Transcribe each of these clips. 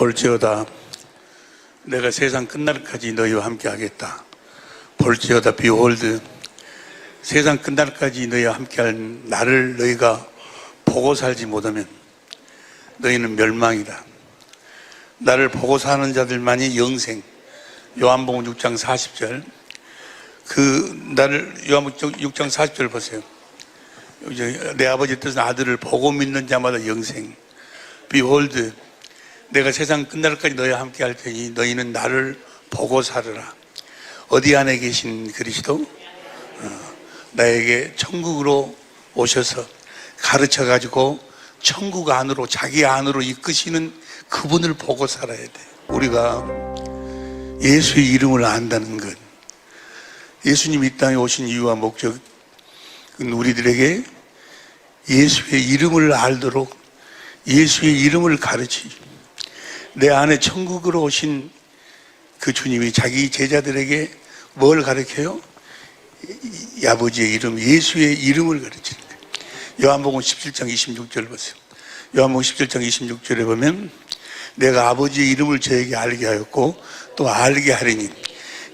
볼지어다 내가 세상 끝날까지 너희와 함께 하겠다. 볼지어다 behold 세상 끝날까지 너희와 함께할 나를 너희가 보고 살지 못하면 너희는 멸망이다. 나를 보고 사는 자들만이 영생. 요한복음 6장 40절. 요한복음 6장 40절 보세요. 내 아버지 뜻은 아들을 보고 믿는 자마다 영생. behold 내가 세상 끝날까지 너희와 함께 할 테니 너희는 나를 보고 살으라. 어디 안에 계신 그리스도? 나에게 천국으로 오셔서 가르쳐가지고 천국 안으로, 자기 안으로 이끄시는 그분을 보고 살아야 돼. 우리가 예수의 이름을 안다는 것, 예수님 이 땅에 오신 이유와 목적은 우리들에게 예수의 이름을 알도록 예수의 이름을 가르치죠. 내 안에 천국으로 오신 그 주님이 자기 제자들에게 뭘 가르쳐요? 아버지의 이름, 예수의 이름을 가르치는 거예요. 요한복음 17장 26절 보세요. 요한복음 17장 26절에 보면 내가 아버지의 이름을 저에게 알게 하였고 또 알게 하리니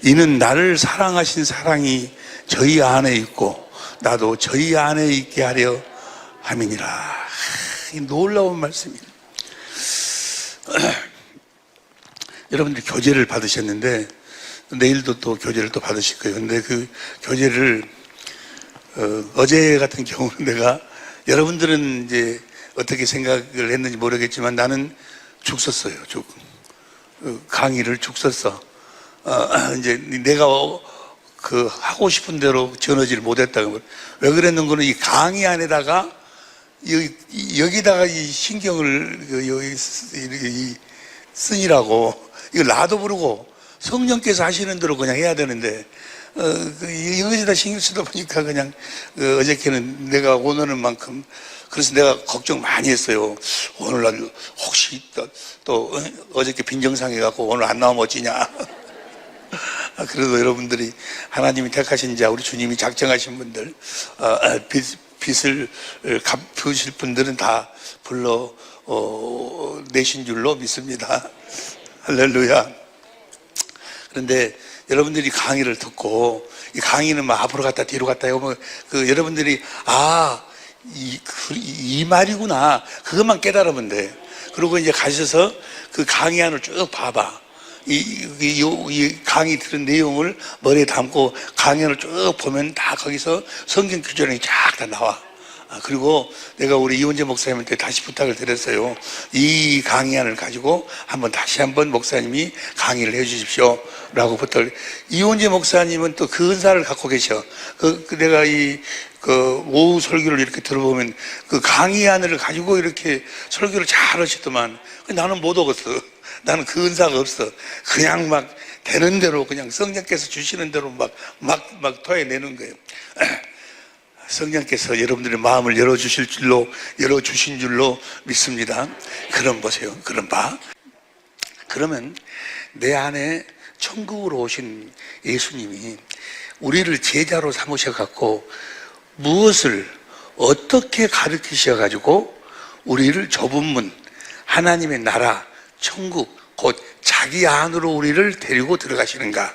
이는 나를 사랑하신 사랑이 저희 안에 있고 나도 저희 안에 있게 하려 함이니라. 놀라운 말씀입니다. 여러분들 교제를 받으셨는데 내일도 또 교제를 또 받으실 거예요. 근데 그 교제를 어제 같은 경우는 내가 여러분들은 이제 어떻게 생각을 했는지 모르겠지만 나는 죽 썼어요. 강의를 죽 썼어. 이제 내가 하고 싶은 대로 전하지를 못했다고. 왜 그랬는 거는 이 강의 안에다가 여기다가 이 신경을 여기 쓰니라고 이거 나도 부르고 성령께서 하시는 대로 그냥 해야 되는데 여기다 신경 쓰다 보니까 그냥 어저께는 내가 오늘은 만큼 그래서 내가 걱정 많이 했어요. 오늘날 혹시 또 어저께 빈정상해 갖고 오늘 안 나오면 어찌냐. 그래도 여러분들이 하나님이 택하신 자 우리 주님이 작정하신 분들 빚을 갚으실 분들은 다 불러 내신 줄로 믿습니다. 할렐루야. 그런데 여러분들이 강의를 듣고 이 강의는 막 앞으로 갔다 뒤로 갔다 하면 여러분들이 이 말이구나 그것만 깨달으면 돼. 그리고 이제 가셔서 그 강의 안을 쭉 봐봐. 이 강의 들은 내용을 머리에 담고 강연을 쭉 보면 다 거기서 성경 규정이 쫙 다 나와. 그리고 내가 우리 이원재 목사님한테 다시 부탁을 드렸어요. 이 강의안을 가지고 다시 한번 목사님이 강의를 해 주십시오 라고 부탁을. 이원재 목사님은 또 그 은사를 갖고 계셔. 내가 오후 설교를 이렇게 들어보면 그 강의안을 가지고 이렇게 설교를 잘 하시더만 나는 못 오겠어. 나는 그 은사가 없어. 그냥 막 되는 대로 그냥 성령께서 주시는 대로 막 토해내는 거예요. 성령께서 여러분들의 마음을 열어주신 줄로 믿습니다. 그럼 보세요. 그럼 봐. 그러면 내 안에 천국으로 오신 예수님이 우리를 제자로 삼으셔갖고 무엇을 어떻게 가르치셔가지고 우리를 좁은 문, 하나님의 나라, 천국, 곧 자기 안으로 우리를 데리고 들어가시는가?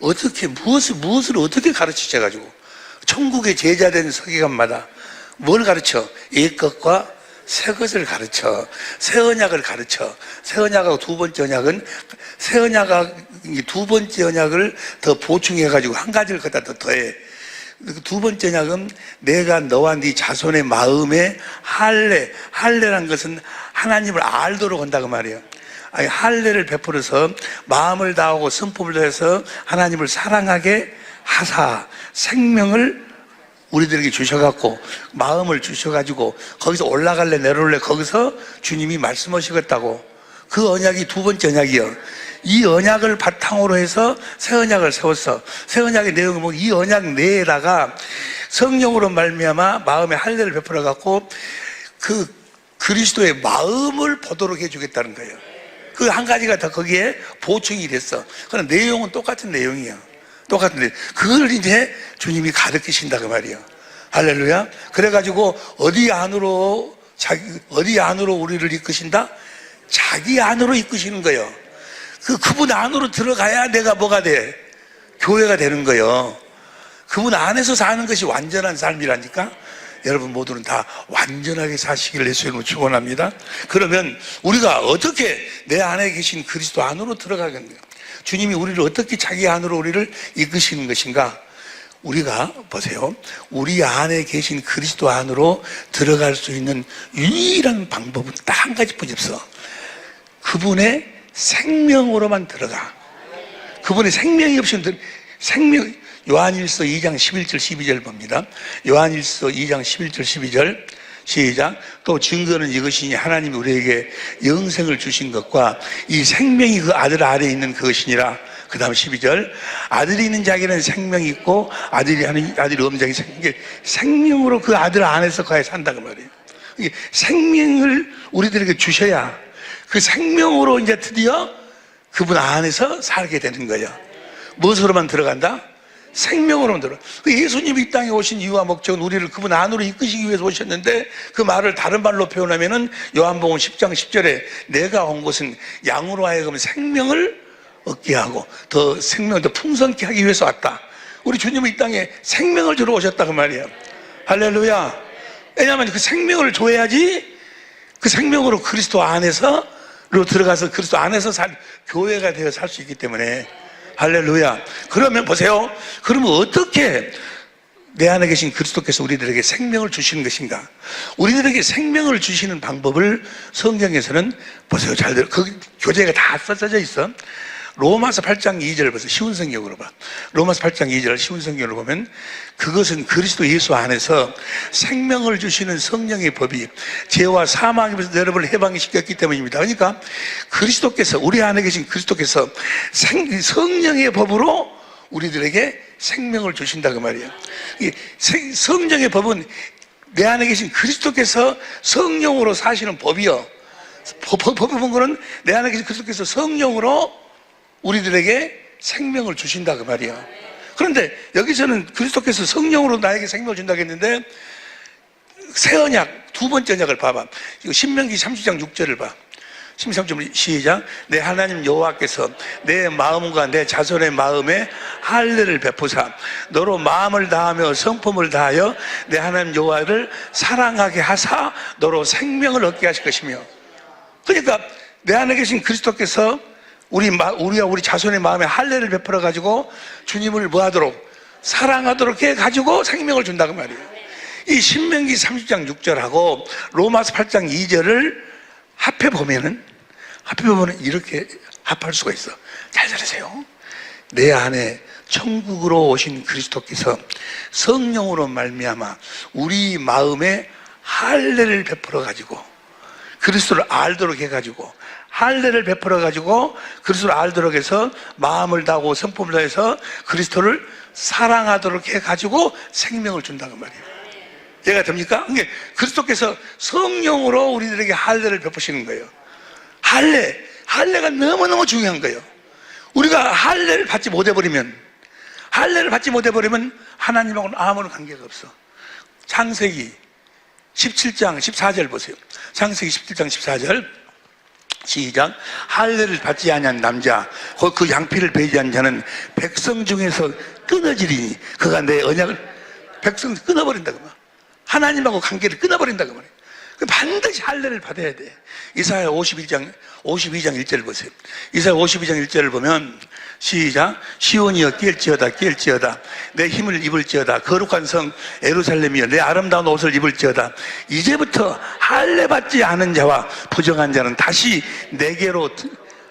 어떻게, 무엇을 어떻게 가르치셔가지고 천국의 제자된 서기관마다 뭘 가르쳐? 옛것과 새것을 가르쳐. 새 언약을 가르쳐. 새 언약하고 두 번째 언약은 새 언약하고 두 번째 언약을 더 보충해가지고 한 가지를 갖다 더 더해. 두 번째 언약은 내가 너와 네 자손의 마음에 할례란 것은 하나님을 알도록 한다고 말이에요. 아니, 할례를 베풀어서 마음을 다하고 선법을 다해서 하나님을 사랑하게 하사 생명을 우리들에게 주셔갖고 마음을 주셔가지고 거기서 올라갈래 내려올래 거기서 주님이 말씀하시겠다고. 그 언약이 두 번째 언약이요. 이 언약을 바탕으로 해서 새 언약을 세웠어. 새 언약의 내용은 뭐 이 언약 내에다가 성령으로 말미암아 마음에 할례를 베풀어 갖고 그 그리스도의 마음을 보도록 해주겠다는 거예요. 그 한 가지가 더 거기에 보충이 됐어. 그러나 내용은 똑같은 내용이야. 똑같은데 그걸 이제 주님이 가르치신다 그 말이에요. 할렐루야. 그래가지고 어디 안으로 우리를 이끄신다? 자기 안으로 이끄시는 거예요. 그분 안으로 들어가야 내가 뭐가 돼? 교회가 되는 거예요. 그분 안에서 사는 것이 완전한 삶이라니까. 여러분 모두는 다 완전하게 사시기를 예수님으로 축원합니다. 그러면 우리가 어떻게 내 안에 계신 그리스도 안으로 들어가겠네요? 주님이 우리를 어떻게 자기 안으로 우리를 이끄시는 것인가? 우리가 보세요. 우리 안에 계신 그리스도 안으로 들어갈 수 있는 유일한 방법은 딱 한 가지뿐이 없어. 그분의 생명으로만 들어가. 그분의 생명이 없이는 생명. 요한일서 2장 11절 12절 봅니다. 요한일서 2장 11절 12절 시작. 또 증거는 이것이니 하나님이 우리에게 영생을 주신 것과 이 생명이 그 아들 아래에 있는 그것이니라. 그 다음 12절. 아들이 있는 자에게는 생명이 있고 아들이 없는 자에게 생명으로 그 아들 안에서 거하여 산다고 말이에요. 생명을 우리들에게 주셔야 그 생명으로 이제 드디어 그분 안에서 살게 되는 거예요. 무엇으로만 들어간다? 생명으로만 들어. 예수님이 이 땅에 오신 이유와 목적은 우리를 그분 안으로 이끄시기 위해서 오셨는데, 그 말을 다른 말로 표현하면은 요한복음 10장 10절에 내가 온 것은 양으로 하여금 생명을 얻게 하고 더 생명을 더 풍성케 하기 위해서 왔다. 우리 주님은 이 땅에 생명을 주러 오셨다 그 말이에요. 할렐루야. 왜냐하면 그 생명을 줘야지 그 생명으로 그리스도 안에서로 들어가서 그리스도 안에서 교회가 되어 살 수 있기 때문에. 할렐루야. 그러면 보세요. 그러면 어떻게 내 안에 계신 그리스도께서 우리들에게 생명을 주시는 것인가? 우리들에게 생명을 주시는 방법을 성경에서는 보세요. 잘 들어. 그 교재가 다 써져 있어. 로마서 8장 2절 보세요. 쉬운 성경으로 봐. 로마서 8장 2절 쉬운 성경으로 보면 그것은 그리스도 예수 안에서 생명을 주시는 성령의 법이 죄와 사망에서 여러분을 해방시켰기 때문입니다. 그러니까 그리스도께서, 우리 안에 계신 그리스도께서 성령의 법으로 우리들에게 생명을 주신다 그 말이에요. 이 성령의 법은 내 안에 계신 그리스도께서 성령으로 사시는 법이요. 법은 거는 내 안에 계신 그리스도께서 성령으로 우리들에게 생명을 주신다 그 말이야. 그런데 여기서는 그리스도께서 성령으로 나에게 생명을 준다고 했는데, 새 언약 두 번째 언약을 봐봐. 이거 신명기 30장 6절을 봐. 13절 시작. 내 하나님 여호와께서 내 마음과 내 자손의 마음에 할례를 베푸사 너로 마음을 다하며 성품을 다하여 내 하나님 여호와를 사랑하게 하사 너로 생명을 얻게 하실 것이며. 그러니까 내 안에 계신 그리스도께서 우리와 우리 자손의 마음에 할례를 베풀어 가지고 주님을 뭐하도록, 사랑하도록 해 가지고 생명을 준다고 말이에요. 이 신명기 30장 6절하고 로마서 8장 2절을 합해 보면은 이렇게 합할 수가 있어. 잘 들으세요. 내 안에 천국으로 오신 그리스도께서 성령으로 말미암아 우리 마음에 할례를 베풀어 가지고 그리스도를 알도록 해 가지고, 할례를 베풀어 가지고 그리스도를 알도록 해서 마음을 다하고 성품을 다해서 그리스도를 사랑하도록 해 가지고 생명을 준다는 말이에요. 이해가 됩니까? 그러니까 그리스도께서 성령으로 우리들에게 할례를 베푸시는 거예요. 할례가 너무너무 중요한 거예요. 우리가 할례를 받지 못해버리면 하나님하고는 아무런 관계가 없어. 창세기 17장 14절 보세요. 창세기 17장 14절 시작. 할례를 받지 아니한 남자 곧 그 양피를 배제한 자는 백성 중에서 끊어지리니 그가 내 언약을 백성 끊어버린다고 말. 하나님하고 관계를 끊어버린다고 말이에요. 반드시 할례를 받아야 돼. 이사야 52장 1절 보세요. 이사야 52장 1절을 보면 시작. 시온이여 깰지어다 내 힘을 입을지어다. 거룩한 성 예루살렘이여 내 아름다운 옷을 입을지어다. 이제부터 할례 받지 않은 자와 부정한 자는 다시 내게로,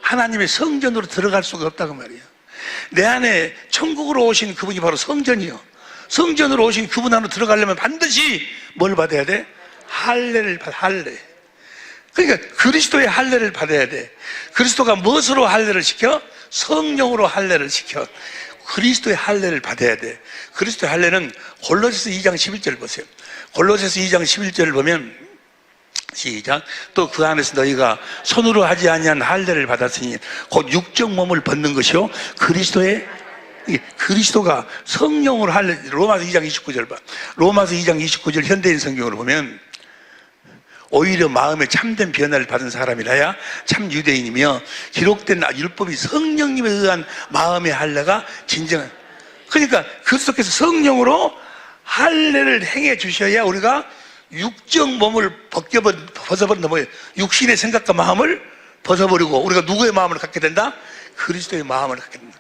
하나님의 성전으로 들어갈 수가 없다고 말이에요. 내 안에 천국으로 오신 그분이 바로 성전이요. 성전으로 오신 그분 안으로 들어가려면 반드시 뭘 받아야 돼? 할례를 받아. 할례. 그러니까 그리스도의 할례를 받아야 돼. 그리스도가 무엇으로 할례를 시켜? 성령으로 할례를 시켜. 그리스도의 할례를 받아야 돼. 그리스도의 할례는 골로새서 2장 11절 보세요. 골로새서 2장 11절을 보면 시작. 또 그 안에서 너희가 손으로 하지 아니한 할례를 받았으니 곧 육적 몸을 벗는 것이요 그리스도가 성령으로 할례. 로마서 2장 29절 봐. 로마서 2장 29절 현대인 성경으로 보면 오히려 마음에 참된 변화를 받은 사람이라야 참 유대인이며 기록된 율법이 성령님에 의한 마음의 할례가 진정한, 그러니까 그리스도께서 성령으로 할례를 행해 주셔야 우리가 육적 몸을 벗어버린다. 뭐예요? 육신의 생각과 마음을 벗어버리고 우리가 누구의 마음을 갖게 된다? 그리스도의 마음을 갖게 된다.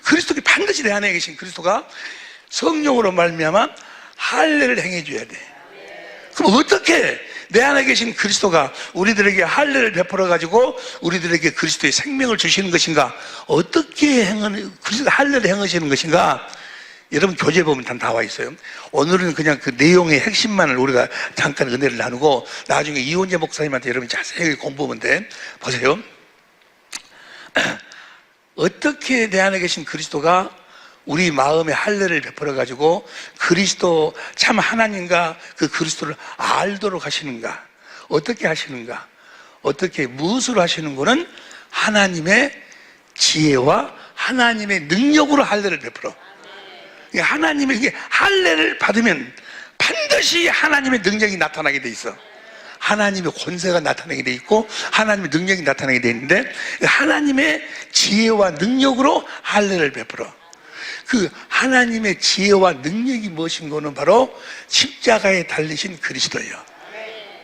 그리스도께 반드시 내 안에 계신 그리스도가 성령으로 말미암아 할례를 행해 줘야 돼. 그럼 어떻게 내 안에 계신 그리스도가 우리들에게 할례를 베풀어 가지고 우리들에게 그리스도의 생명을 주시는 것인가? 어떻게 할례를 행하시는 것인가? 여러분 교재 보면 다 나와 있어요. 오늘은 그냥 그 내용의 핵심만을 우리가 잠깐 은혜를 나누고 나중에 이원재 목사님한테 여러분이 자세히 공부하면 돼. 보세요. 어떻게 내 안에 계신 그리스도가 우리 마음에 할례를 베풀어 가지고 그리스도 참 하나님과 그 그리스도를 알도록 하시는가? 어떻게 하시는가? 어떻게 무엇으로 하시는 거는 하나님의 지혜와 하나님의 능력으로 할례를 베풀어. 하나님에게 할례를 받으면 반드시 하나님의 능력이 나타나게 돼 있어. 하나님의 권세가 나타나게 돼 있고 하나님의 능력이 나타나게 돼 있는데 하나님의 지혜와 능력으로 할례를 베풀어. 그 하나님의 지혜와 능력이 무엇인 거는 바로 십자가에 달리신 그리스도예요.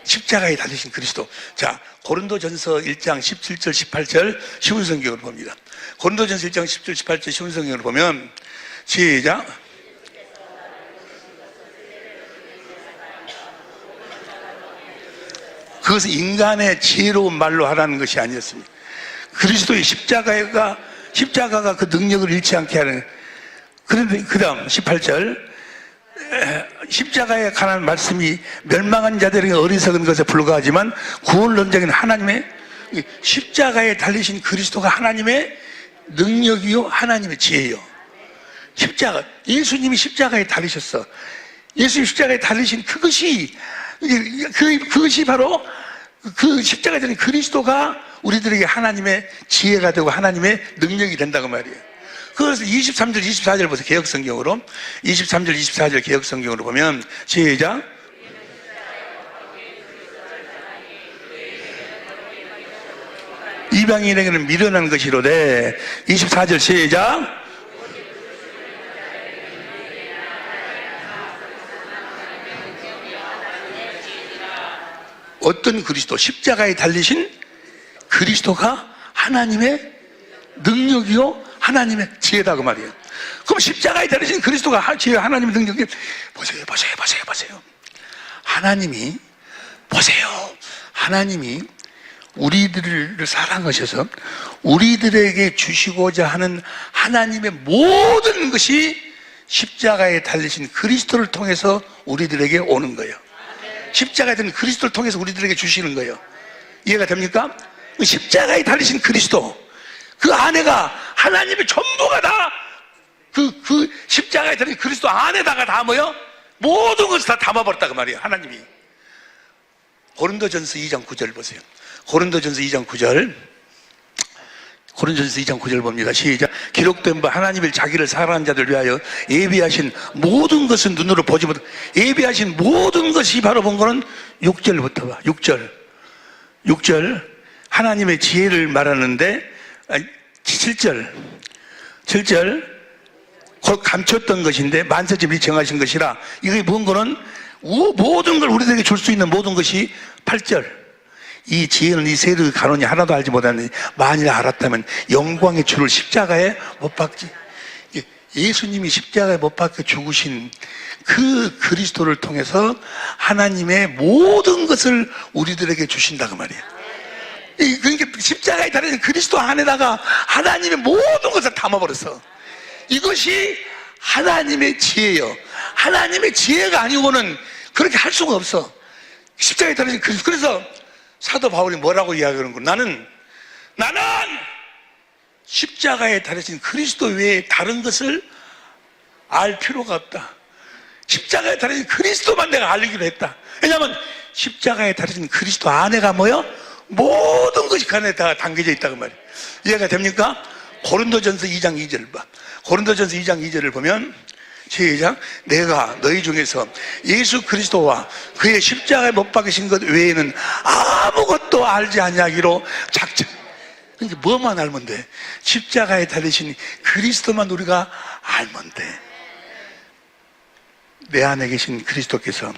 십자가에 달리신 그리스도. 자, 고린도전서 1장 17절 18절 쉬운 성경을 봅니다. 고린도전서 1장 17절 18절 쉬운 성경을 보면 시작. 그것은 인간의 지혜로운 말로 하라는 것이 아니었습니다. 그리스도의 십자가가 그 능력을 잃지 않게 하는. 그런데 그 다음 18절 십자가에 관한 말씀이 멸망한 자들에게 어리석은 것에 불과하지만 구원을 논쟁은 하나님의 십자가에 달리신 그리스도가 하나님의 능력이요 하나님의 지혜요. 십자가, 예수님이 십자가에 달리셨어. 예수님 십자가에 달리신 그것이 바로 그 십자가에 달린 그리스도가 우리들에게 하나님의 지혜가 되고 하나님의 능력이 된다고 말이에요. 그래서 23절 24절 보세요. 개역성경으로 23절 24절 개역성경으로 보면 시작. 이방인에게는 미련한 것이로되 24절 시작. 어떤 그리스도? 십자가에 달리신 그리스도가 하나님의 능력이요 하나님의 지혜다 그 말이에요. 그럼 십자가에 달리신 그리스도가 지혜 하나님의 능력이 보세요. 하나님이 우리들을 사랑하셔서 우리들에게 주시고자 하는 하나님의 모든 것이 십자가에 달리신 그리스도를 통해서 우리들에게 오는 거예요. 십자가에 달린 그리스도를 통해서 우리들에게 주시는 거예요. 이해가 됩니까? 십자가에 달리신 그리스도, 그 안에가 하나님의 전부가 다 그 십자가에 달린 그리스도 안에다가 다 뭐요? 모든 것을 다 담아버렸다 그 말이에요. 하나님이. 고린도전서 2장 9절 보세요. 고린도전서 2장 9절 봅니다. 시작. 기록된 바 하나님을 자기를 사랑하는 자들 위하여 예비하신 모든 것은 눈으로 보지 못한, 예비하신 모든 것이 바로 본 거는 6절부터 봐. 6절 하나님의 지혜를 말하는데 7절 곧 감췄던 것인데 만세점이 정하신 것이라. 이게 뭔 거는 모든 걸 우리들에게 줄 수 있는 모든 것이 8절. 이 지혜는 이 세력의 간원이 하나도 알지 못하느니 만일 알았다면 영광의 주를 십자가에 못 박지. 예수님이 십자가에 못 박혀 죽으신 그 그리스도를 통해서 하나님의 모든 것을 우리들에게 주신다 그 말이에요. 그러니까 십자가에 달린 그리스도 안에다가 하나님의 모든 것을 담아버렸어. 이것이 하나님의 지혜예요. 하나님의 지혜가 아니고는 그렇게 할 수가 없어. 십자가에 달린 그리스도. 그래서 사도 바울이 뭐라고 이야기하는 거야? 나는 십자가에 달리신 그리스도 외에 다른 것을 알 필요가 없다. 십자가에 달리신 그리스도만 내가 알기로 했다. 왜냐하면 십자가에 달리신 그리스도 안에가 뭐요? 모든 것이 그 안에 다 담겨져 있다고 말이에요. 이해가 됩니까? 고린도전서 2장 2절 봐. 고린도전서 2장 2절을 보면 시작. 내가 너희 중에서 예수 그리스도와 그의 십자가에 못 박으신 것 외에는 아무것도 알지 아니하기로 작정. 그러니까 뭐만 알면 돼? 십자가에 달리신 그리스도만 우리가 알면 돼. 내 안에 계신 그리스도께서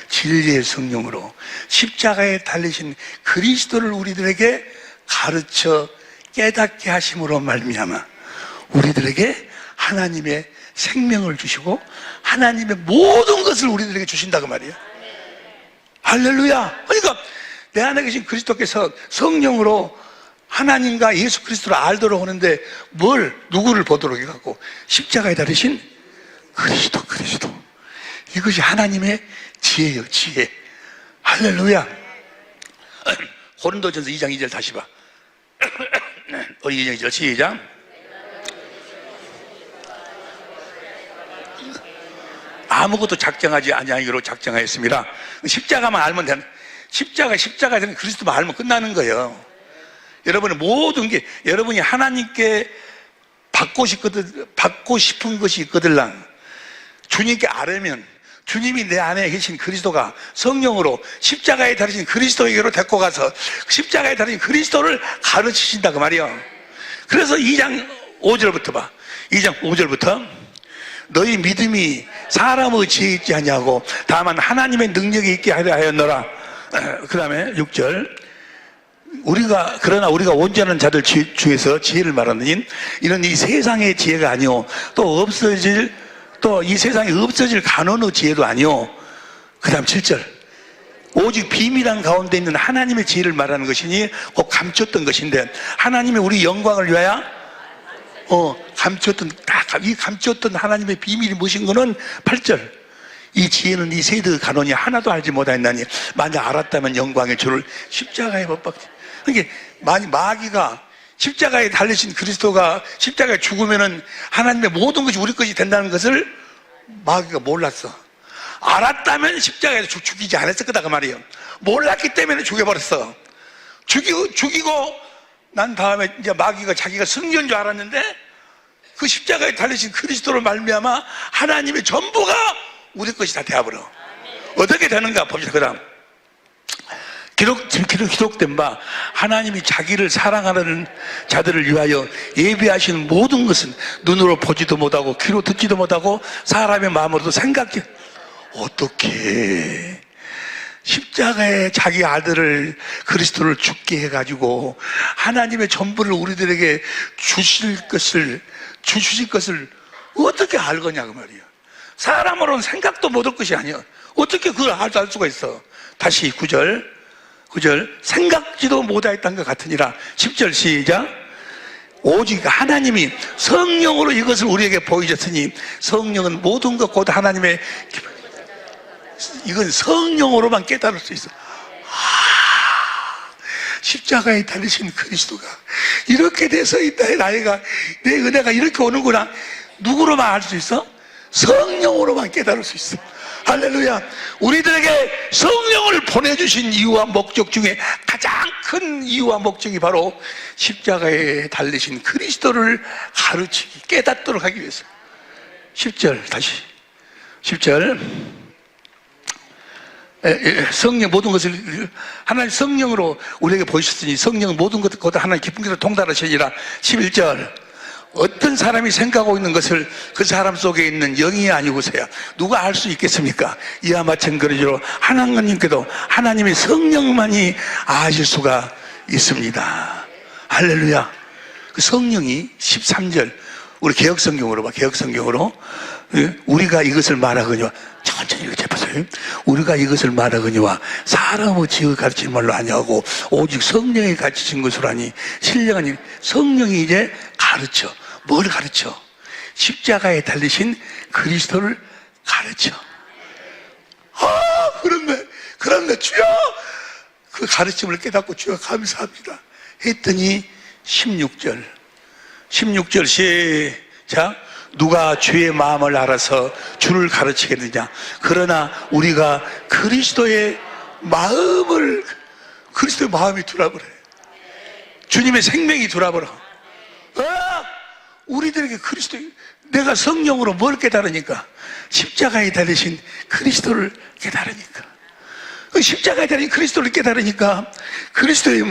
진리의 성령으로 십자가에 달리신 그리스도를 우리들에게 가르쳐 깨닫게 하심으로 말미암아 우리들에게 하나님의 생명을 주시고 하나님의 모든 것을 우리들에게 주신다고 말이에요. 할렐루야. 그러니까 내 안에 계신 그리스도께서 성령으로 하나님과 예수 그리스도를 알도록 하는데 누구를 보도록 해갖고 십자가에 달리신 그리스도. 이것이 하나님의 지혜예요, 지혜. 할렐루야. 고린도전서 2장 2절 다시 봐. 2장 2절 시작. 아무것도 작정하지 아니하기로 작정하였습니다. 십자가만 알면 되는, 십자가에 대한 그리스도만 알면 끝나는 거예요. 여러분의 모든 게, 여러분이 하나님께 받고 싶은 것이 있거들랑 주님께 아뢰면 주님이 내 안에 계신 그리스도가 성령으로 십자가에 달리신 그리스도에게로 데리고 가서 십자가에 달리신 그리스도를 가르치신다 그 말이에요. 그래서 2장 5절부터 봐. 2장 5절부터 너희 믿음이 사람의 지혜 있지 아니하고 다만 하나님의 능력이 있게 하려 하였노라. 그 다음에 6절 그러나 우리가 온전한 자들 중에서 지혜를 말하느니 이는 이 세상의 지혜가 아니오 또 이 세상에 없어질 간언의 지혜도 아니오. 그 다음 7절 오직 비밀한 가운데 있는 하나님의 지혜를 말하는 것이니 곧 감췄던 것인데 하나님의 우리 영광을 위하여 감췄던 하나님의 비밀이 무엇인 거는 8절 이 지혜는 이 세대의 간언이 하나도 알지 못하였나니 만약 알았다면 영광의 주를 십자가에 못 박지. 그러니까 마귀가 십자가에 달리신 그리스도가 십자가에 죽으면은 하나님의 모든 것이 우리 것이 된다는 것을 마귀가 몰랐어. 알았다면 십자가에서 죽이지 않았을 거다 그 말이에요. 몰랐기 때문에 죽여버렸어. 죽이고 난 다음에 이제 마귀가 자기가 승리인 줄 알았는데 그 십자가에 달리신 그리스도로 말미암아 하나님의 전부가 우리 것이 다 되어버려. 어떻게 되는가 봅시다. 그 다음 기록된 바 하나님이 자기를 사랑하는 자들을 위하여 예비하신 모든 것은 눈으로 보지도 못하고 귀로 듣지도 못하고 사람의 마음으로도 생각지. 어떻게 십자가에 자기 아들을 그리스도를 죽게 해가지고 하나님의 전부를 우리들에게 주실 것을 어떻게 알거냐 그 말이야. 사람으로는 생각도 못할 것이 아니야. 어떻게 그걸 알 수가 있어. 다시 9절 생각지도 못하였던 것 같으니라. 10절 시작. 오직 하나님이 성령으로 이것을 우리에게 보이셨으니 성령은 모든 것 곧 하나님의 이건 성령으로만 깨달을 수 있어. 십자가에 달리신 그리스도가 이렇게 돼서 있다. 나이가 내 은혜가 이렇게 오는구나. 누구로만 알 수 있어? 성령으로만 깨달을 수 있어. 할렐루야. 우리들에게 성령을 보내주신 이유와 목적 중에 가장 큰 이유와 목적이 바로 십자가에 달리신 그리스도를 가르치기, 깨닫도록 하기 위해서. 10절 다시 10절 성령 모든 것을 하나님 성령으로 우리에게 보이셨으니 성령은 모든 것을 곧 하나님 깊은 곳에 통달하시니라. 11절 어떤 사람이 생각하고 있는 것을 그 사람 속에 있는 영이 아니고서야 누가 알 수 있겠습니까? 이와 마찬가지로 하나님께도 하나님의 성령만이 아실 수가 있습니다. 할렐루야. 그 성령이 13절 우리 개혁성경으로 봐. 개혁성경으로 우리가 이것을 말하거니와 천천히 이렇게 보세요. 우리가 이것을 말하거니와 사람의 지혜를 가르치는 말로 아니하고 오직 성령이 가르치신 것으로 하니 신령하니 성령이 이제 가르쳐. 뭘 가르쳐? 십자가에 달리신 그리스도를 가르쳐. 그런데 주여 그 가르침을 깨닫고 주여 감사합니다 했더니 16절 시작. 누가 주의 마음을 알아서 주를 가르치겠느냐. 그러나 우리가 그리스도의 마음이 들어버려. 주님의 생명이 들어버려. 우리들에게 내가 성령으로 뭘 깨달으니까? 십자가에 달리신 그리스도를 깨달으니까. 그 십자가에 달린 그리스도를 깨달으니까 그리스도의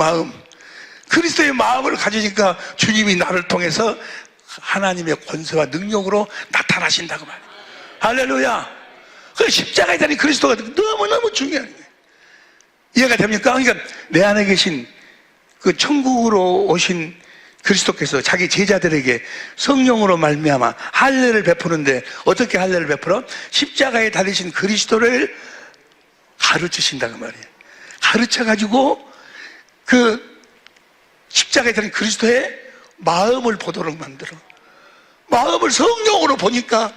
마음을 가지니까 주님이 나를 통해서 하나님의 권세와 능력으로 나타나신다고 말이에요. 할렐루야. 그 십자가에 달린 그리스도가 너무너무 중요한 거예요. 이해가 됩니까? 그러니까 내 안에 계신 그 천국으로 오신 그리스도께서 자기 제자들에게 성령으로 말미암아 할례를 베푸는데, 어떻게 할례를 베풀어? 십자가에 달리신 그리스도를 가르치신다고 말이에요. 가르쳐가지고 그 십자가에 달린 그리스도의 마음을 보도록 만들어. 마음을 성령으로 보니까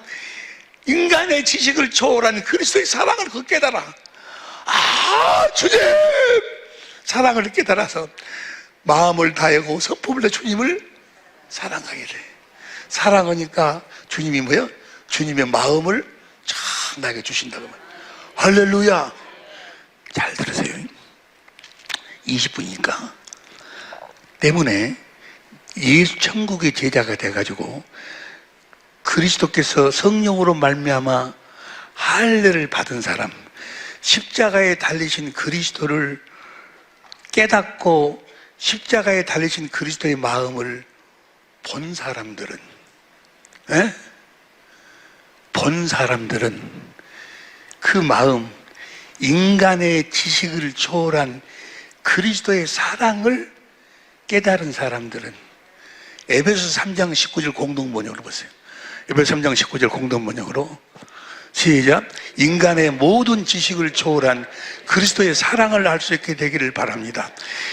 인간의 지식을 초월한 그리스도의 사랑을 그 깨달아. 아, 주님! 사랑을 깨달아서 마음을 다하고 성품을 다해 주님을 사랑하게 돼. 사랑하니까 주님이 뭐예요? 주님의 마음을 참 나에게 주신다고 말이에요. 할렐루야. 잘 들으세요. 20분이니까. 때문에 예수 천국의 제자가 돼가지고 그리스도께서 성령으로 말미암아 할례를 받은 사람, 십자가에 달리신 그리스도를 깨닫고 십자가에 달리신 그리스도의 마음을 본 사람들은, 본 사람들은 그 마음, 인간의 지식을 초월한 그리스도의 사랑을 깨달은 사람들은, 에베소 3장 19절 공동번역으로 보세요. 에베소 3장 19절 공동번역으로 시작. 인간의 모든 지식을 초월한 그리스도의 사랑을 알 수 있게 되기를 바랍니다.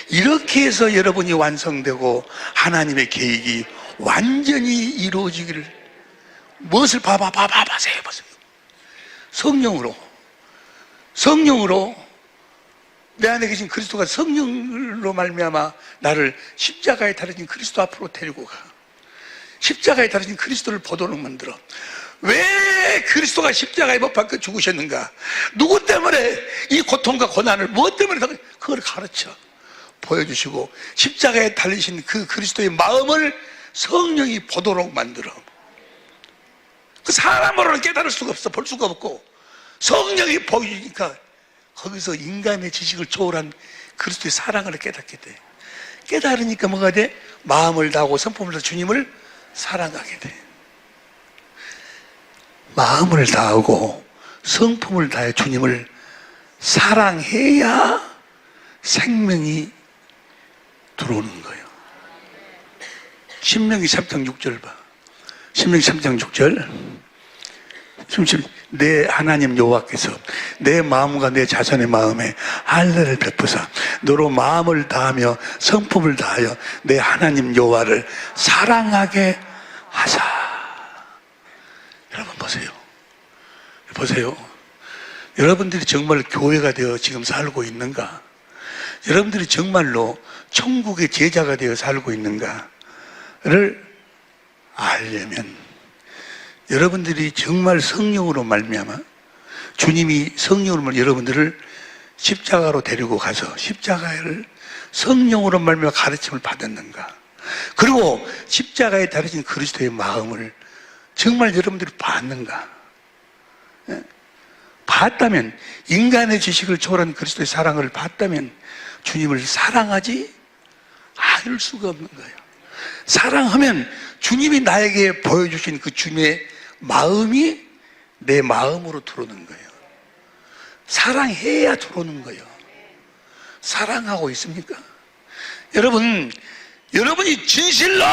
이렇게 해서 여러분이 완성되고 하나님의 계획이 완전히 이루어지기를. 무엇을 봐보세요. 성령으로 내 안에 계신 그리스도가 성령으로 말미암아 나를 십자가에 달려진 그리스도 앞으로 데리고 가. 십자가에 달려진 그리스도를 보도록 만들어. 왜 그리스도가 십자가에 못 박혀 죽으셨는가? 누구 때문에 이 고통과 고난을, 무엇 때문에, 그걸 가르쳐 보여주시고 십자가에 달리신 그 그리스도의 마음을 성령이 보도록 만들어. 그 사람으로는 깨달을 수가 없어. 볼 수가 없고 성령이 보여주니까 거기서 인간의 지식을 초월한 그리스도의 사랑을 깨닫게 돼. 깨달으니까 뭐가 돼? 마음을 다하고 성품을 다해 주님을 사랑하게 돼. 마음을 다하고 성품을 다해 주님을 사랑해야 생명이 들어오는 거예요. 신명기 3장 6절 봐. 신명기 3장 6절. 내 하나님 여호와께서 내 마음과 내 자손의 마음에 할례를 베푸사 너로 마음을 다하며 성품을 다하여 내 하나님 여호와를 사랑하게 하사. 여러분 보세요. 여러분들이 정말 교회가 되어 지금 살고 있는가? 여러분들이 정말로 천국의 제자가 되어 살고 있는가를 알려면 여러분들이 정말 성령으로 말미암아 주님이 성령으로 말미암아 여러분들을 십자가로 데리고 가서 십자가를 성령으로 말미암아 가르침을 받았는가? 그리고 십자가에 달려진 그리스도의 마음을 정말 여러분들이 봤는가? 봤다면, 인간의 지식을 초월한 그리스도의 사랑을 봤다면 주님을 사랑하지 않을 수가 없는 거예요. 사랑하면 주님이 나에게 보여주신 그 주님의 마음이 내 마음으로 들어오는 거예요. 사랑해야 들어오는 거예요. 사랑하고 있습니까? 여러분이 진실로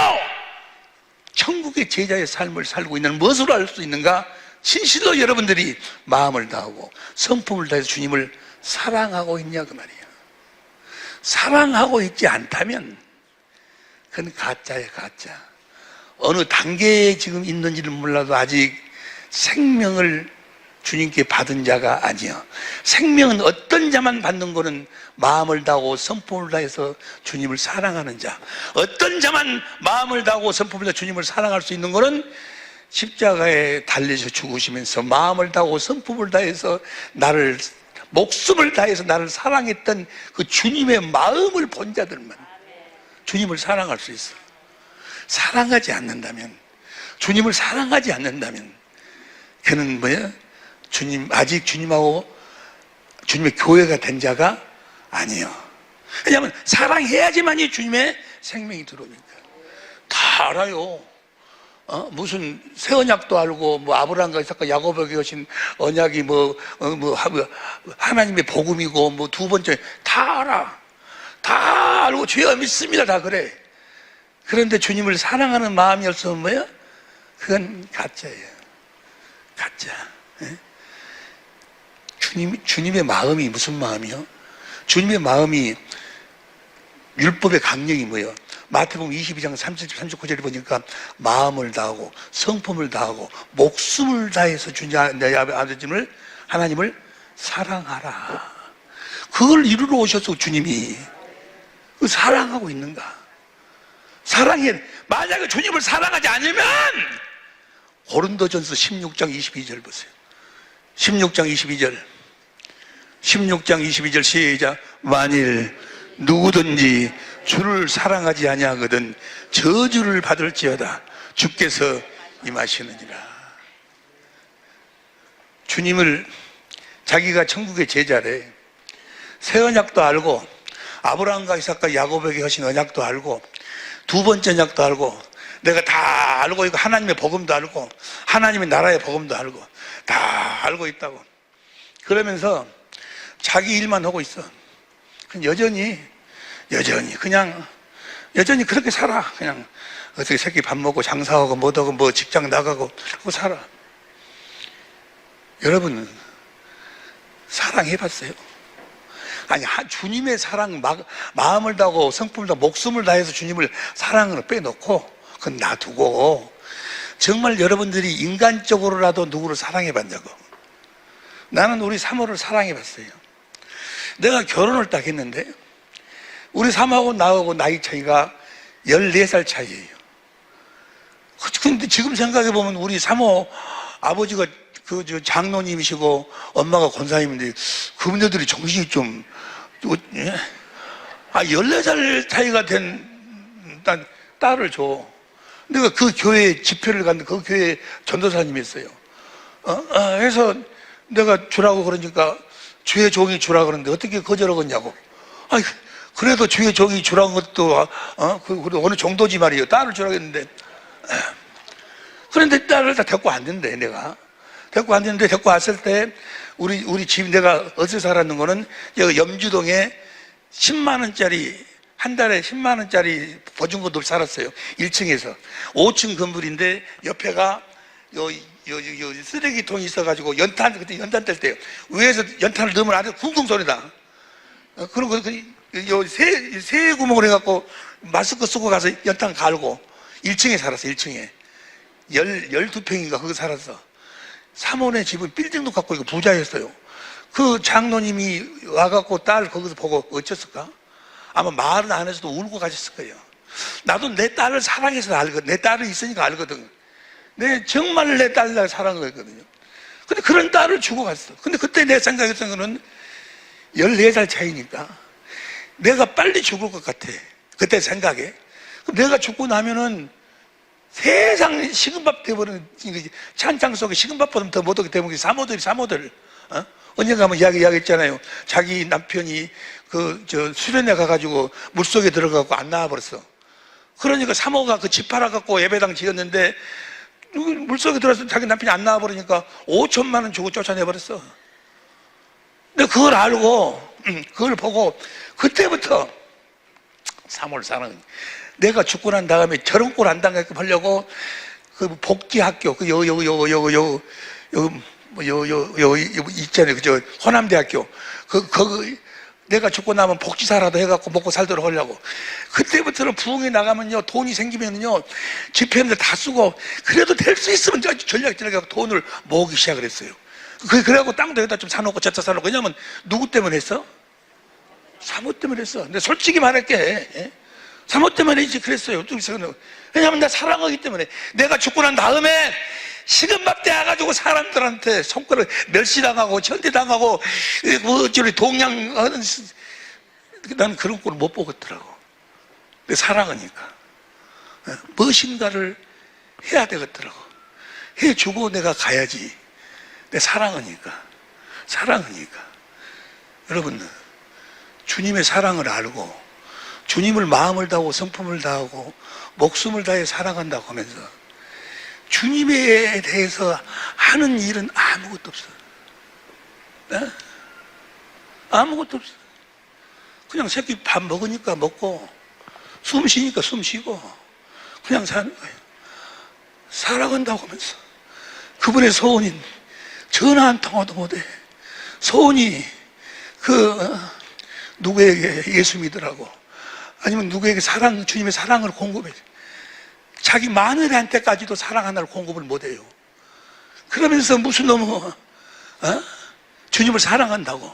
천국의 제자의 삶을 살고 있는, 무엇으로 알 수 있는가? 진실로 여러분들이 마음을 다하고 성품을 다해서 주님을 사랑하고 있냐 그 말이에요. 사랑하고 있지 않다면 그건 가짜예요, 가짜. 어느 단계에 지금 있는지는 몰라도 아직 생명을 주님께 받은 자가 아니요. 생명은 어떤 자만 받는 거는 마음을 다하고 성품을 다해서 주님을 사랑하는 자. 어떤 자만 마음을 다하고 성품을 다해 주님을 사랑할 수 있는 거는 십자가에 달려서 죽으시면서 마음을 다하고 성품을 다해서 나를, 목숨을 다해서 나를 사랑했던 그 주님의 마음을 본 자들만 주님을 사랑할 수 있어. 사랑하지 않는다면, 주님을 사랑하지 않는다면 그는 뭐야? 아직 주님하고 주님의 교회가 된 자가 아니에요. 왜냐하면 사랑해야지만이 주님의 생명이 들어오니까. 다 알아요. 무슨 새 언약도 알고, 뭐 아브라함과 이삭과 야곱에게 하신 언약이 하나님의 복음이고, 뭐 두 번째 다 알아. 다 알고 죄가 믿습니다. 다 그래. 그런데 주님을 사랑하는 마음이 없으면 뭐야? 그건 가짜예요. 가짜. 예? 주님의 마음이 무슨 마음이요? 주님의 마음이 율법의 강령이 뭐예요? 마태복음 22장 39절에 보니까 마음을 다하고 성품을 다하고 목숨을 다해서 내 아버지를 하나님을 사랑하라. 그걸 이루러 오셔서 주님이 사랑하고 있는가? 만약에 주님을 사랑하지 않으면 고린도전서 16장 22절 보세요. 16장 22절 시작. 만일 누구든지 주를 사랑하지 아니하거든 저주를 받을지어다. 주께서 임하시느니라. 주님을 자기가 천국의 제자래. 새 언약도 알고 아브라함과 이삭과 야곱에게 하신 언약도 알고 두 번째 언약도 알고 내가 다 알고 있고 하나님의 복음도 알고 하나님의 나라의 복음도 알고 다 알고 있다고. 그러면서 자기 일만 하고 있어. 여전히 그렇게 살아. 그냥 어떻게 새끼 밥 먹고 장사하고 뭐하고 뭐 직장 나가고 그러고 살아. 여러분 사랑해봤어요? 아니 주님의 사랑 마음을 다하고 성품을 다하고 목숨을 다해서 주님을 사랑을 빼놓고 그건 놔두고 정말 여러분들이 인간적으로라도 누구를 사랑해봤냐고. 나는 우리 사모를 사랑해봤어요. 내가 결혼을 딱 했는데 우리 사모하고 나하고 나이 차이가 14살 차이예요. 근데 지금 생각해보면 우리 사모 아버지가 장로님이시고 엄마가 권사님인데 그분들이 정신이 좀 14살 차이가 된 딸을 줘. 내가 그 교회 집회를 갔는데 그 교회 전도사님이었어요. 그래서 내가 주라고 그러니까 주의 종이 주라고 그러는데 어떻게 거절하겠냐고. 그래도 주의 종이 주라는 것도 어느 정도지 말이에요. 딸을 주라고 했는데 그런데 딸을 다 데리고 왔는데 내가 데리고 왔을 때 우리 집 내가 어디서 살았는 거는 여기 염주동에 10만 원짜리 한 달에 10만 원짜리 보증금도 살았어요. 1층에서 5층 건물인데 옆에가 요 쓰레기통이 있어가지고 그때 연탄 뗄 때요. 위에서 연탄을 넣으면 아주 쿵쿵 소리다. 그리고 새 구멍을 해갖고 마스크 쓰고 가서 연탄 갈고 1층에 살았어. 1층에 12평인가 거기 살았어. 사모네 집은 빌딩도 갖고 있고 부자였어요. 그 장로님이 와갖고 딸 거기서 보고 어쩌을까? 아마 말 안에서도 울고 가셨을 거예요. 나도 내 딸을 사랑해서 알거든. 내 딸이 있으니까 알거든. 정말 내 딸을 사랑했거든요. 근데 그런 딸을 주고 갔어. 근데 그때 내 생각했던 거는 14살 차이니까 내가 빨리 죽을 것 같아. 그때 생각에. 내가 죽고 나면은 세상 식은밥 돼버리는 찬장 속에 식은밥보다 더 못하게 되면 사모들 언젠가 한번 이야기했잖아요. 자기 남편이 수련회 가가지고 물속에 들어가고 안 나와버렸어. 그러니까 사모가 그 집 팔아갖고 예배당 지었는데 물속에 들어서 자기 남편이 안 나와버리니까 5천만 원 주고 쫓아내버렸어. 근데 그걸 알고 그걸 보고 그때부터 사모를 사랑해. 내가 죽고 난 다음에 저런 꼴 안 당하게끔 하려고 그 복지학교 있잖아요. 그저 호남대학교 내가 죽고 나면 복지사라도 해갖고 먹고 살도록 하려고. 그때부터는 부흥에 나가면요 돈이 생기면요 집회하는데 다 쓰고 그래도 될 수 있으면 전략적으로 돈을 모으기 시작을 했어요. 그래갖고 땅도 여기다 좀 사놓고 저차 사놓고. 왜냐면 누구 때문에 했어? 사모 때문에 했어. 근데 솔직히 말할게, 사모 때문에 했지. 그랬어요. 왜냐면 나 사랑하기 때문에. 내가 죽고 난 다음에 식은밥 떼어가지고 사람들한테 손가락 멸시당하고 천대당하고 동양하는 나는 그런 꼴을 못 보겠더라고. 근데 사랑하니까 무엇인가를 해야 되겠더라고. 해주고 내가 가야지. 내 사랑하니까. 여러분, 주님의 사랑을 알고 주님을 마음을 다하고 성품을 다하고 목숨을 다해 사랑한다고 하면서 주님에 대해서 하는 일은 아무것도 없어. 네? 아무것도 없어. 그냥 새끼 밥 먹으니까 먹고 숨 쉬니까 숨 쉬고 그냥 사는 거예요. 살아간다고 하면서 그분의 소원인 전화 한 통화도 못해. 소원이 누구에게 예수 믿으라고 아니면 누구에게 주님의 사랑을 공급해. 자기 마누라한테까지도 사랑 하나를 공급을 못해요. 그러면서 무슨 놈은 주님을 사랑한다고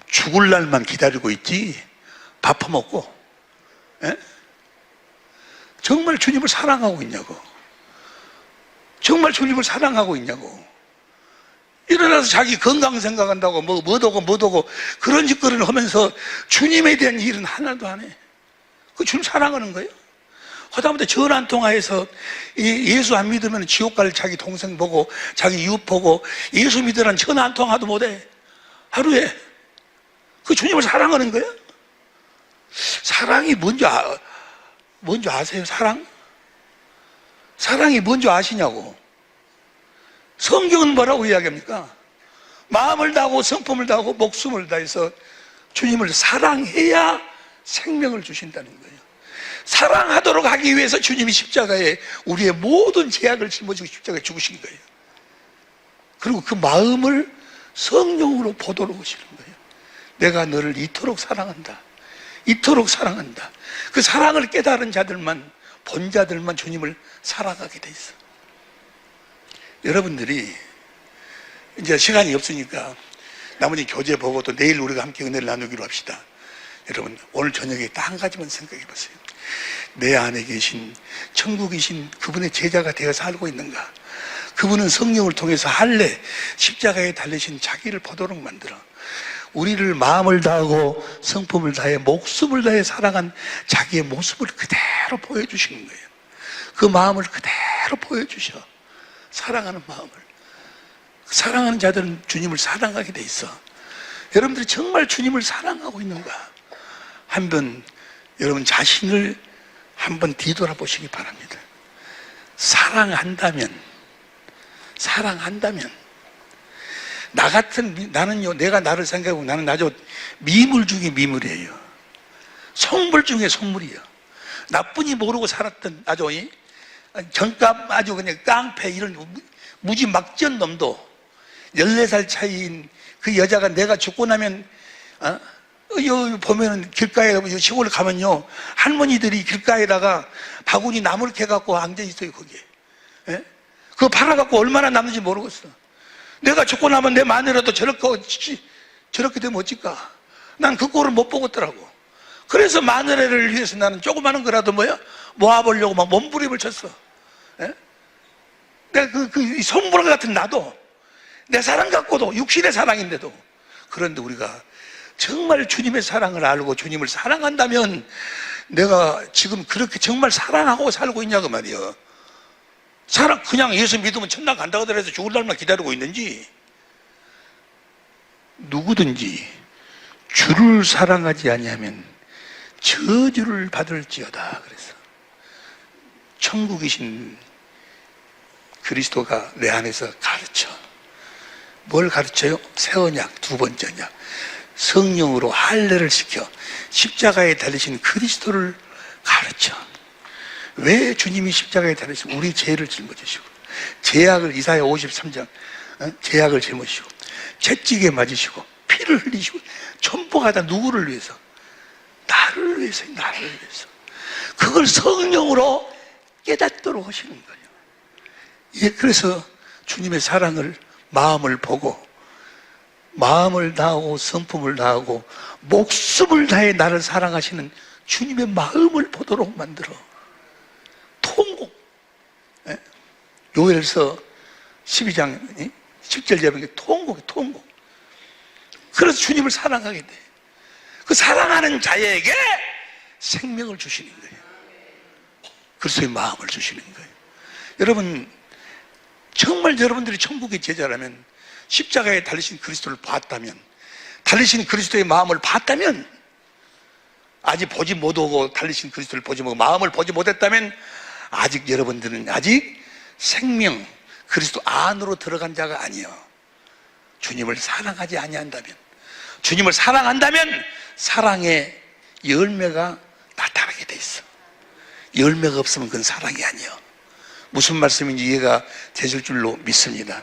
죽을 날만 기다리고 있지 밥 퍼먹고 정말 주님을 사랑하고 있냐고. 정말 주님을 사랑하고 있냐고. 일어나서 자기 건강 생각한다고 뭐도고 그런 짓거리를 하면서 주님에 대한 일은 하나도 안 해. 그 주님 사랑하는 거예요. 하다못해 전화 한 통화해서 예수 안 믿으면 지옥 갈 자기 동생 보고 자기 이웃 보고 예수 믿으라는 전화 한 통화도 못해. 하루에. 그 주님을 사랑하는 거예요. 사랑이 뭔지 아세요? 사랑이 뭔지 아시냐고. 성경은 뭐라고 이야기합니까? 마음을 다하고 성품을 다하고 목숨을 다해서 주님을 사랑해야 생명을 주신다는 거예요. 사랑하도록 하기 위해서 주님이 십자가에 우리의 모든 죄악을 짊어지고 십자가에 죽으신 거예요. 그리고 그 마음을 성령으로 보도록 오시는 거예요. 내가 너를 이토록 사랑한다. 이토록 사랑한다. 그 사랑을 깨달은 자들만, 본 자들만 주님을 사랑하게 돼 있어. 여러분들이 이제 시간이 없으니까 나머지 교재 보고 또 내일 우리가 함께 은혜를 나누기로 합시다. 여러분, 오늘 저녁에 딱 한 가지만 생각해 보세요. 내 안에 계신 천국이신 그분의 제자가 되어 살고 있는가? 그분은 성령을 통해서 할례 십자가에 달리신 자기를 보도록 만들어 우리를 마음을 다하고 성품을 다해 목숨을 다해 사랑한 자기의 모습을 그대로 보여주시는 거예요. 그 마음을 그대로 보여주셔. 사랑하는 마음을. 사랑하는 자들은 주님을 사랑하게 돼 있어. 여러분들이 정말 주님을 사랑하고 있는가? 한번 여러분 자신을 한번 뒤돌아보시기 바랍니다. 사랑한다면 나는요, 내가 나를 생각하고 나는 아주 미물 중에 미물이에요. 속물 중에 속물이에요. 나쁜이 모르고 살았던 아주 정값 아주 그냥 깡패 이런 무지 막전 놈도 14살 차이인 그 여자가 내가 죽고 나면 여기 보면은 길가에 시골 가면요 할머니들이 길가에다가 바구니 나무를 캐갖고 앉아 있어요. 거기에 그거 팔아갖고 얼마나 남는지 모르겠어. 내가 죽고 나면 내 마누라도 저렇게 되면 어쩔까? 난 그 꼴을 못 보겠더라고. 그래서 마누라를 위해서 나는 조그마한 거라도 모아보려고 막 몸부림을 쳤어. 내가 그 손부라 같은 나도 내 사랑 갖고도 육신의 사랑인데도. 그런데 우리가 정말 주님의 사랑을 알고 주님을 사랑한다면 내가 지금 그렇게 정말 사랑하고 살고 있냐고 말이야. 그냥 예수 믿으면 천당 간다고 하더라도 죽을 날만 기다리고 있는지, 누구든지 주를 사랑하지 아니하면 저주를 받을지어다. 그래서 천국이신 그리스도가 내 안에서 가르쳐. 뭘 가르쳐요? 새 언약, 두 번째 언약. 성령으로 할례를 시켜 십자가에 달리신 그리스도를 가르쳐. 왜 주님이 십자가에 달리시고 우리 죄를 짊어지시고 죄악을 이사야 53장 죄악을 짊어지시고 채찍에 맞으시고 피를 흘리시고 전부가 다 누구를 위해서? 나를 위해서. 그걸 성령으로 깨닫도록 하시는 거예요. 예, 그래서 주님의 사랑을 마음을 보고 마음을 다하고 성품을 다하고 목숨을 다해 나를 사랑하시는 주님의 마음을 보도록 만들어. 통곡. 요엘서 12장 10절 제목이 통곡. 그래서 주님을 사랑하게 돼. 그 사랑하는 자에게 생명을 주시는 거예요. 그리스도의 마음을 주시는 거예요. 여러분, 정말 여러분들이 천국의 제자라면, 십자가에 달리신 그리스도를 봤다면, 달리신 그리스도의 마음을 봤다면, 아직 보지 못하고 달리신 그리스도를 보지 못하고 마음을 보지 못했다면, 아직 여러분들은 아직 생명 그리스도 안으로 들어간 자가 아니요, 주님을 사랑하지 아니한다면, 주님을 사랑한다면 사랑의 열매가 나타나게 돼 있어. 열매가 없으면 그건 사랑이 아니요. 무슨 말씀인지 이해가 되실 줄로 믿습니다.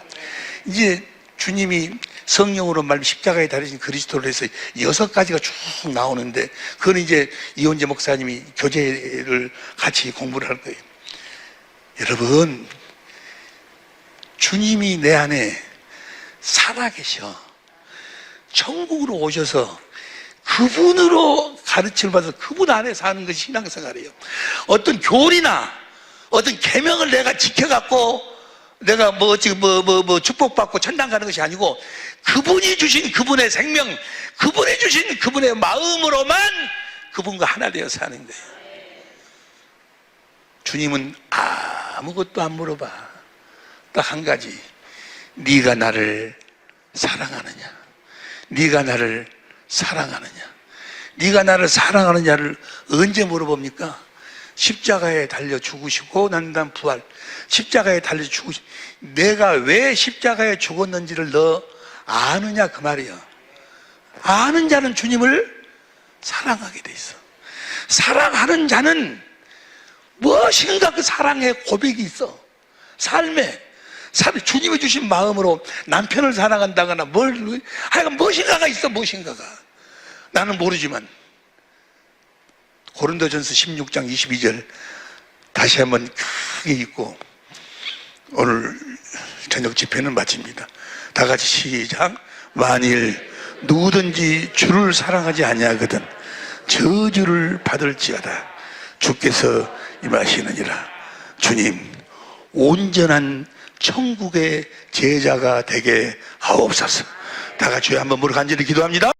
이제 주님이 성령으로 말미 십자가에 달리신 그리스도를 해서 6가지가 쭉 나오는데, 그건 이제 이원재 목사님이 교재를 같이 공부를 할 거예요. 여러분, 주님이 내 안에 살아계셔. 천국으로 오셔서 그분으로 가르침을 받아서 그분 안에 사는 것이 신앙생활이에요. 어떤 교리나 어떤 계명을 내가 지켜갖고 내가 축복받고 천당 가는 것이 아니고, 그분이 주신 그분의 생명, 그분이 주신 그분의 마음으로만 그분과 하나 되어 사는 거예요. 주님은 아무것도 안 물어봐. 딱 한 가지, 네가 나를 사랑하느냐, 네가 나를 사랑하느냐. 네가 나를 사랑하느냐를 언제 물어봅니까? 십자가에 달려 죽으시고 난 다음 부활, 십자가에 달려 죽으시고, 내가 왜 십자가에 죽었는지를 너 아느냐 그 말이야. 아는 자는 주님을 사랑하게 돼 있어. 사랑하는 자는 무엇인가 그 사랑의 고백이 있어. 삶에 주님이 주신 마음으로 남편을 사랑한다거나 하여간 무엇인가가 있어. 무엇인가가 나는 모르지만, 고린도전서 16장 22절 다시 한번 크게 읽고 오늘 저녁 집회는 마칩니다. 다 같이 시작. 만일 누구든지 주를 사랑하지 아니하거든 저주를 받을지어다. 주께서 임하시느니라. 주님, 온전한 천국의 제자가 되게 하옵소서. 다 같이 한번 무릎 간절히 기도합니다.